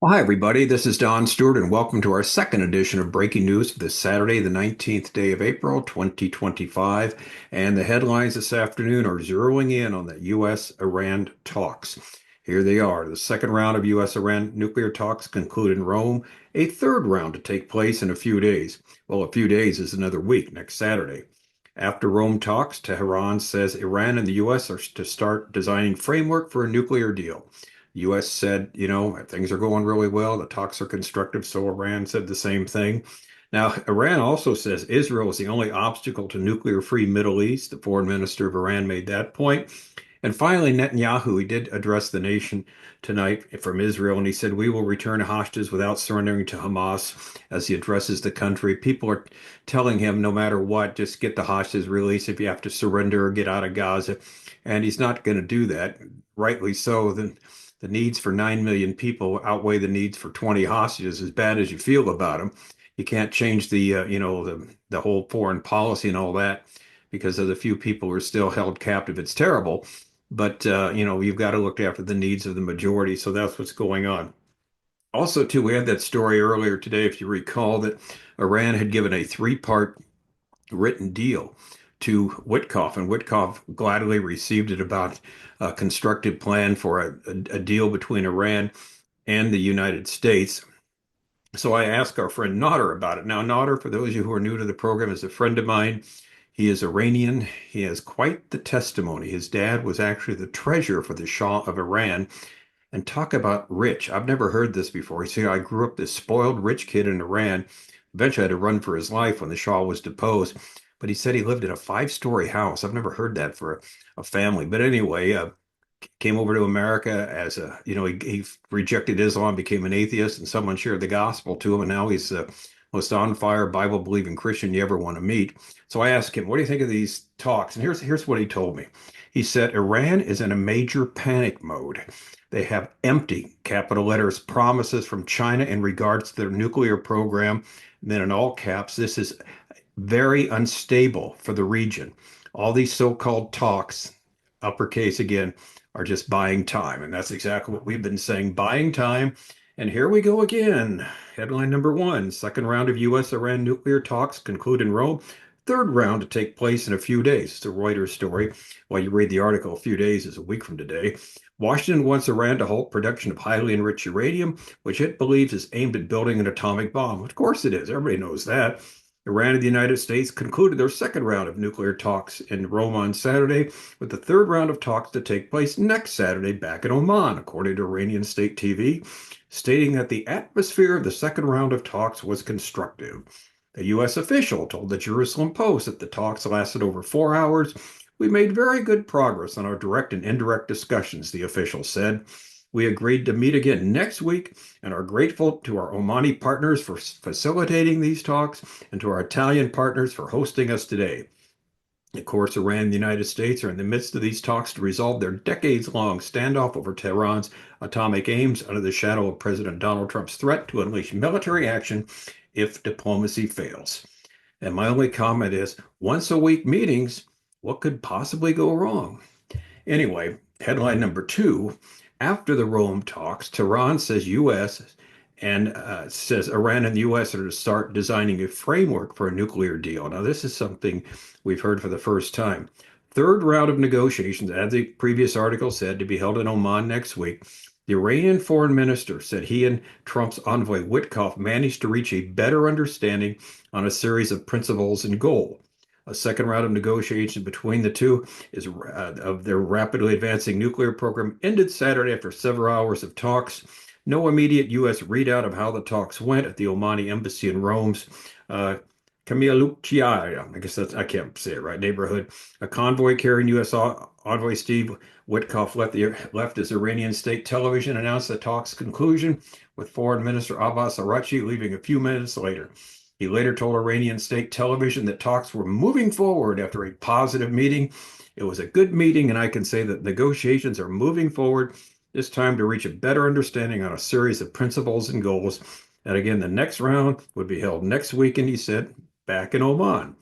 Well, hi, everybody. This is Don Stewart, and welcome to our second edition of Breaking News for this Saturday, the 19th day of April, 2025. And the headlines this afternoon are zeroing in on the U.S.-Iran talks. Here they are. The second round of U.S.-Iran nuclear talks conclude in Rome, a third round to take place in a few days. Well, a few days is another week, next Saturday. After Rome talks, Tehran says Iran and the U.S. are to start designing framework for a nuclear deal. The U.S. said, things are going really well. The talks are constructive. So Iran said the same thing. Now, Iran also says Israel is the only obstacle to nuclear-free Middle East. The foreign minister of Iran made that point. And finally, Netanyahu, he did address the nation tonight from Israel, and he said, "We will return hostages without surrendering to Hamas," as he addresses the country. People are telling him, no matter what, just get the hostages released if you have to surrender or get out of Gaza. And he's not going to do that, rightly so. Then the needs for 9 million people outweigh the needs for 20 hostages, as bad as you feel about them. You can't change the whole foreign policy and all that because of the few people who are still held captive. It's terrible, but you've got to look after the needs of the majority. So that's what's going on. Also, too, we had that story earlier today, if you recall, that Iran had given a three-part written deal to Witkoff, and Witkoff gladly received it about a constructive plan for a deal between Iran and the United States. So I asked our friend Nader about it. Now, Nader, for those of you who are new to the program, is a friend of mine. He is Iranian. He has quite the testimony. His dad was actually the treasurer for the Shah of Iran. And talk about rich. I've never heard this before. He said, I grew up this spoiled rich kid in Iran. Eventually had to run for his life when the Shah was deposed. But he said he lived in a five-story house. I've never heard that for a family. But anyway, came over to America as he rejected Islam, became an atheist, and someone shared the gospel to him. And now he's the most on fire Bible believing Christian you ever want to meet. So I asked him, what do you think of these talks? And here's what he told me. He said, Iran is in a major panic mode. They have empty, capital letters, promises from China in regards to their nuclear program. And then in all caps, this is very unstable for the region. All these so-called talks, uppercase again, are just buying time. And that's exactly what we've been saying, buying time. And here we go again. Headline number one, second round of U.S.-Iran nuclear talks conclude in Rome. Third round to take place in a few days. It's a Reuters story. While you read the article, a few days is a week from today. Washington wants Iran to halt production of highly enriched uranium, which it believes is aimed at building an atomic bomb. Of course it is. Everybody knows that. Iran and the United States concluded their second round of nuclear talks in Rome on Saturday, with the third round of talks to take place next Saturday back in Oman, according to Iranian state TV, stating that the atmosphere of the second round of talks was constructive. A U.S. official told the Jerusalem Post that the talks lasted over 4 hours. We made very good progress on our direct and indirect discussions, the official said. We agreed to meet again next week and are grateful to our Omani partners for facilitating these talks and to our Italian partners for hosting us today. Of course, Iran and the United States are in the midst of these talks to resolve their decades-long standoff over Tehran's atomic aims under the shadow of President Donald Trump's threat to unleash military action if diplomacy fails. And my only comment is, once a week meetings, what could possibly go wrong? Anyway, headline number two, after the Rome talks, Tehran says U.S. and says Iran and the U.S. are to start designing a framework for a nuclear deal. Now, this is something we've heard for the first time. Third round of negotiations, as the previous article said, to be held in Oman next week. The Iranian foreign minister said he and Trump's envoy Witkoff managed to reach a better understanding on a series of principles and goals. A second round of negotiations between the two is of their rapidly advancing nuclear program ended Saturday after several hours of talks. No immediate U.S. readout of how the talks went at the Omani embassy in Rome's Kamialukia, I guess that's, I can't say it right, neighborhood. A convoy carrying U.S. envoy Steve Witkoff left as Iranian state television announced the talks' conclusion, with Foreign Minister Abbas Araghchi leaving a few minutes later. He later told Iranian state television that talks were moving forward after a positive meeting. It was a good meeting, and I can say that negotiations are moving forward, this time to reach a better understanding on a series of principles and goals. And again, the next round would be held next weekend, he said, back in Oman.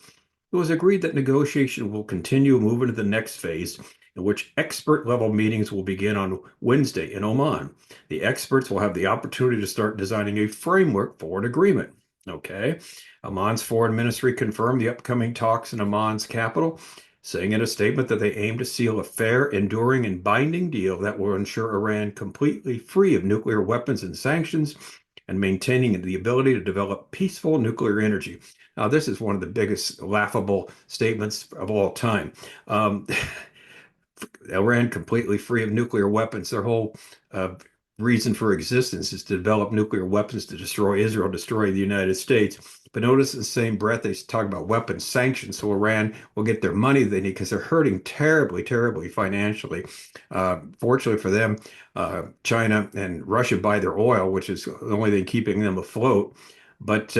It was agreed that negotiation will continue moving to the next phase, in which expert level meetings will begin on Wednesday in Oman. The experts will have the opportunity to start designing a framework for an agreement. Okay. Oman's foreign ministry confirmed the upcoming talks in Oman's capital, saying in a statement that they aim to seal a fair, enduring, and binding deal that will ensure Iran completely free of nuclear weapons and sanctions and maintaining the ability to develop peaceful nuclear energy. Now, this is one of the biggest laughable statements of all time. Um, Iran completely free of nuclear weapons. Their whole uh, reason for existence is to develop nuclear weapons to destroy Israel, destroy the United States. But notice in the same breath, they talk about weapons sanctions, so Iran will get their money they need because they're hurting terribly, terribly financially. Fortunately for them, China and Russia buy their oil, which is the only thing keeping them afloat. But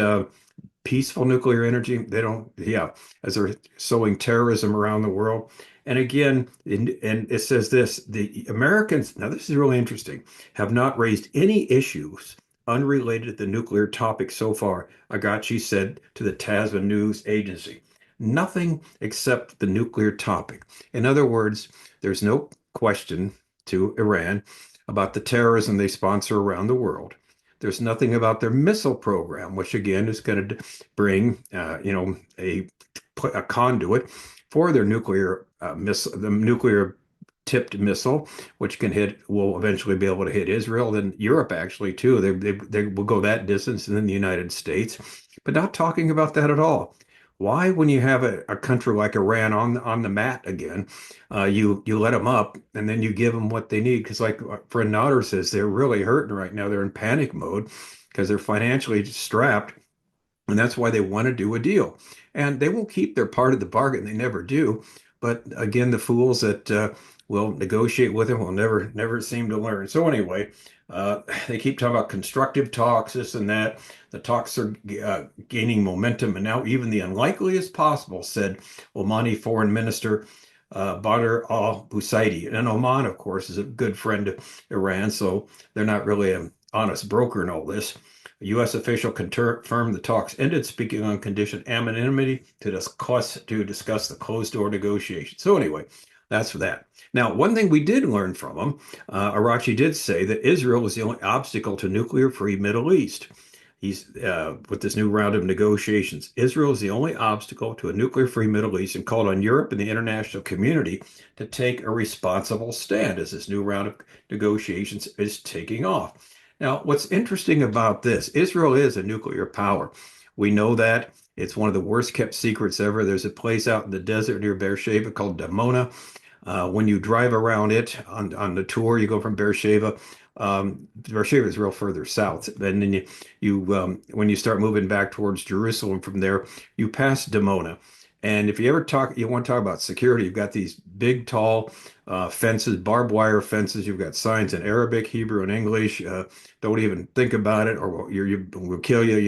peaceful nuclear energy. They don't, yeah, as they're sowing terrorism around the world. And again, and it says this, the Americans, now this is really interesting, have not raised any issues unrelated to the nuclear topic so far, Agachi said to the Tasman news agency. Nothing except the nuclear topic. In other words, there's no question to Iran about the terrorism they sponsor around the world. There's nothing about their missile program, which again is going to bring, a conduit for their nuclear missile, the nuclear tipped missile, which will eventually be able to hit Israel, then Europe actually too. They will go that distance, and then the United States, but not talking about that at all. Why, when you have a country like Iran on the mat again, you let them up and then you give them what they need? Because like friend Nodder says, they're really hurting right now. They're in panic mode because they're financially strapped, and that's why they want to do a deal. And they won't keep their part of the bargain. They never do. But again, the fools that will negotiate with them will never seem to learn. So anyway, they keep talking about constructive talks, this and that. The talks are gaining momentum, and now even the unlikeliest possible, said Omani Foreign Minister Badr al-Busaidi. And Oman, of course, is a good friend of Iran, so they're not really an honest broker in all this. A U.S. official confirmed the talks ended, speaking on condition anonymity to discuss the closed-door negotiations. So anyway, that's for that. Now, one thing we did learn from him, Arachi did say that Israel is the only obstacle to nuclear-free Middle East. He's with this new round of negotiations. Israel is the only obstacle to a nuclear-free Middle East and called on Europe and the international community to take a responsible stand as this new round of negotiations is taking off. Now, what's interesting about this, Israel is a nuclear power. We know that. It's one of the worst kept secrets ever. There's a place out in the desert near Beersheba called Dimona. When you drive around it on the tour, you go from Beersheba. Beersheba is real further south. And then when you start moving back towards Jerusalem from there, you pass Dimona. And if you want to talk about security, you've got these big, tall fences, barbed wire fences. You've got signs in Arabic, Hebrew, and English. Don't even think about it, or we'll kill you.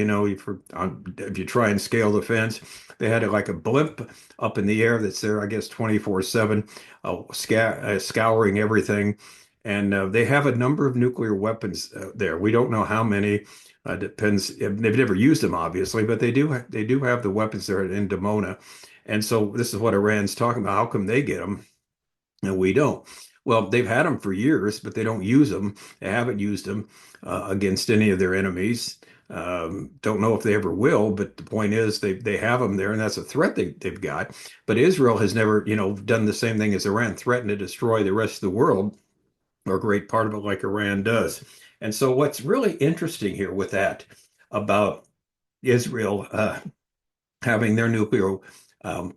If you try and scale the fence. They had it like a blimp up in the air that's there, I guess, 24/7, scouring everything. And they have a number of nuclear weapons there. We don't know how many. Depends. They've never used them, obviously, but they do have the weapons there in Dimona. And so this is what Iran's talking about. How come they get them and we don't? Well, they've had them for years, but they don't use them. They haven't used them against any of their enemies. Don't know if they ever will, but the point is they have them there, and that's a threat they've got. But Israel has never, done the same thing as Iran, threatened to destroy the rest of the world or a great part of it like Iran does. And so what's really interesting here with that about Israel having their nuclear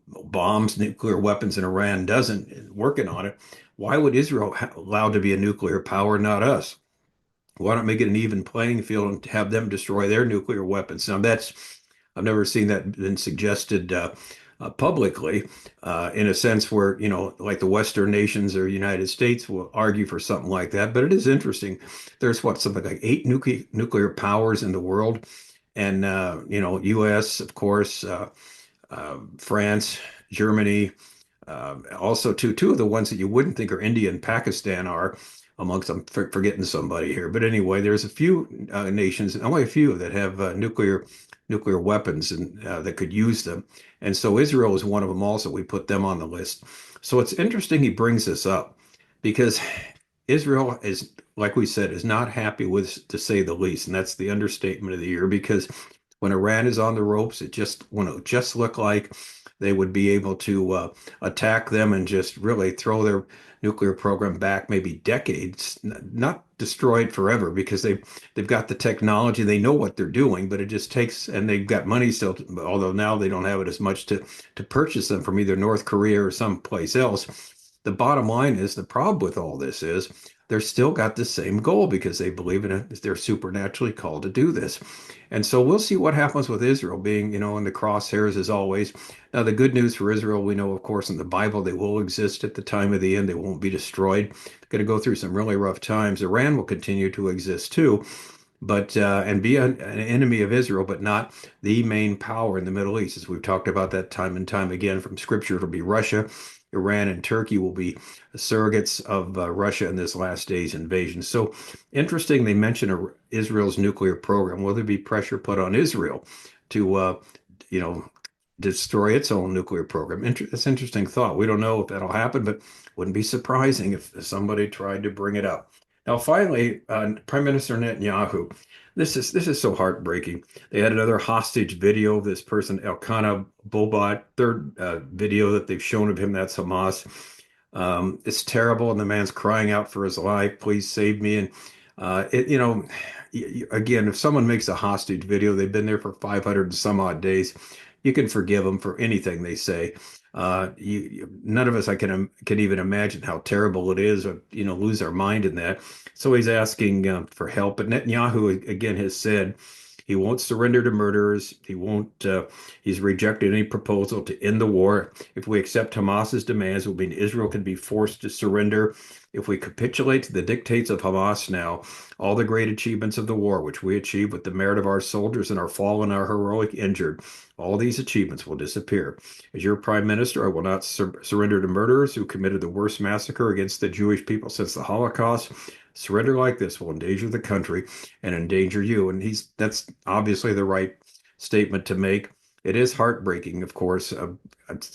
bombs, nuclear weapons, and Iran doesn't, working on it, why would Israel allow to be a nuclear power, not us? Why not make it an even playing field and have them destroy their nuclear weapons? Now I've never seen that been suggested publicly in a sense where, like the Western nations or United States will argue for something like that. But it is interesting. There's something like eight nuclear powers in the world. And, US, of course, France, Germany, also two of the ones that you wouldn't think are India and Pakistan are. amongst, I'm forgetting somebody here, but anyway, there's a few nations, only a few that have nuclear weapons and that could use them. And so Israel is one of them also. We put them on the list. So it's interesting he brings this up because Israel is, like we said, is not happy with, to say the least, and that's the understatement of the year. Because when Iran is on the ropes, it just when it just looked like they would be able to attack them and just really throw their nuclear program back maybe decades, not destroy it forever, because they've got the technology, they know what they're doing, but it just takes, and they've got money still, although now they don't have it as much to purchase them from either North Korea or someplace else. The bottom line is the problem with all this is they're still got the same goal because they believe in it. They're supernaturally called to do this. And so we'll see what happens with Israel being, in the crosshairs as always. Now, the good news for Israel, we know, of course, in the Bible, they will exist at the time of the end. They won't be destroyed. They're going to go through some really rough times. Iran will continue to exist too, but and be an enemy of Israel, but not the main power in the Middle East. As we've talked about that time and time again from Scripture, it'll be Russia. Iran and Turkey will be surrogates of Russia in this last day's invasion. So interesting, they mention Israel's nuclear program. Will there be pressure put on Israel to, you know, destroy its own nuclear program? That's an interesting thought. We don't know if that'll happen, but wouldn't be surprising if somebody tried to bring it up. Now, finally, Prime Minister Netanyahu. This is so heartbreaking. They had another hostage video of this person, Elkanah Bobot, third video that they've shown of him. That's Hamas. It's terrible, and the man's crying out for his life. Please save me. And again, if someone makes a hostage video, they've been there for 500 and some odd days. You can forgive them for anything they say. None of us I can even imagine how terrible it is, or lose our mind in that. So he's asking for help. But Netanyahu again has said he won't surrender to murderers. He won't. He's rejected any proposal to end the war. If we accept Hamas's demands, it will mean Israel can be forced to surrender. If we capitulate to the dictates of Hamas now, all the great achievements of the war, which we achieved with the merit of our soldiers and our fallen, our heroic injured, all these achievements will disappear. As your prime minister, I will not surrender to murderers who committed the worst massacre against the Jewish people since the Holocaust. Surrender like this will endanger the country and endanger you. And that's obviously the right statement to make. It is heartbreaking, of course.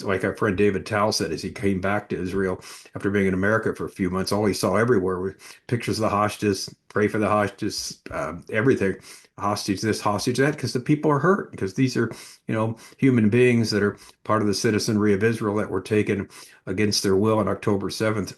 Like our friend David Towle said, as he came back to Israel after being in America for a few months, all he saw everywhere were pictures of the hostages, pray for the hostages, everything, hostage this, hostage that, because the people are hurt, because these are, human beings that are part of the citizenry of Israel that were taken against their will on October 7th,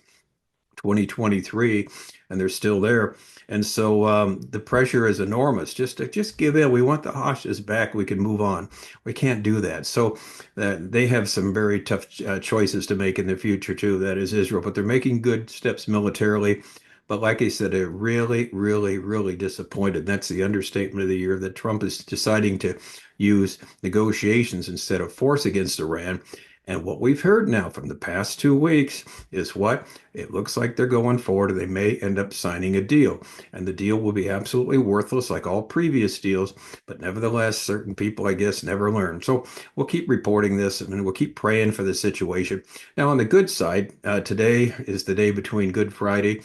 2023, and they're still there. And so the pressure is enormous. Just give in. We want the hostages back. We can move on. We can't do that. So they have some very tough choices to make in the future too. That is Israel, but they're making good steps militarily. But like I said, they're really, really, really disappointed. That's the understatement of the year, that Trump is deciding to use negotiations instead of force against Iran. And what we've heard now from the past 2 weeks is what? It looks like they're going forward, and they may end up signing a deal. And the deal will be absolutely worthless like all previous deals. But nevertheless, certain people, I guess, never learn. So we'll keep reporting this, and we'll keep praying for the situation. Now, on the good side, today is the day between Good Friday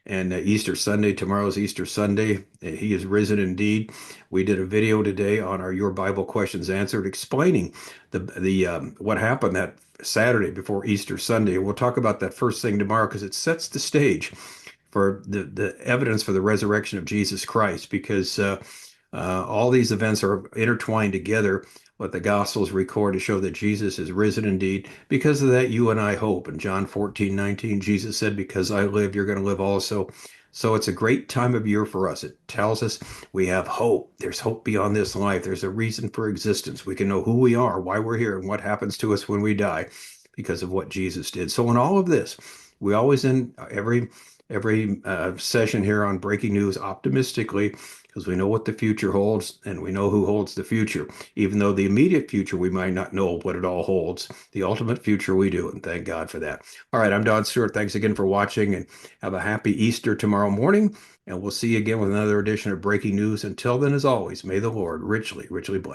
and Easter Sunday. Tomorrow's Easter Sunday. He is risen indeed. We did a video today on our Your Bible Questions Answered, explaining the what happened that Saturday before Easter Sunday. We'll talk about that first thing tomorrow, because it sets the stage for the evidence for the resurrection of Jesus Christ, because all these events are intertwined together. What the Gospels record to show that Jesus is risen indeed. Because of that, you and I hope. In John 14:19, Jesus said, because I live, you're going to live also. So it's a great time of year for us. It tells us we have hope. There's hope beyond this life. There's a reason for existence. We can know who we are, why we're here, and what happens to us when we die because of what Jesus did. So in all of this, we always end every session here on Breaking News optimistically, because we know what the future holds, and we know who holds the future. Even though the immediate future, we might not know what it all holds. The ultimate future, we do, and thank God for that. All right, I'm Don Stewart. Thanks again for watching, and have a happy Easter tomorrow morning, and we'll see you again with another edition of Breaking News. Until then, as always, may the Lord richly, richly bless.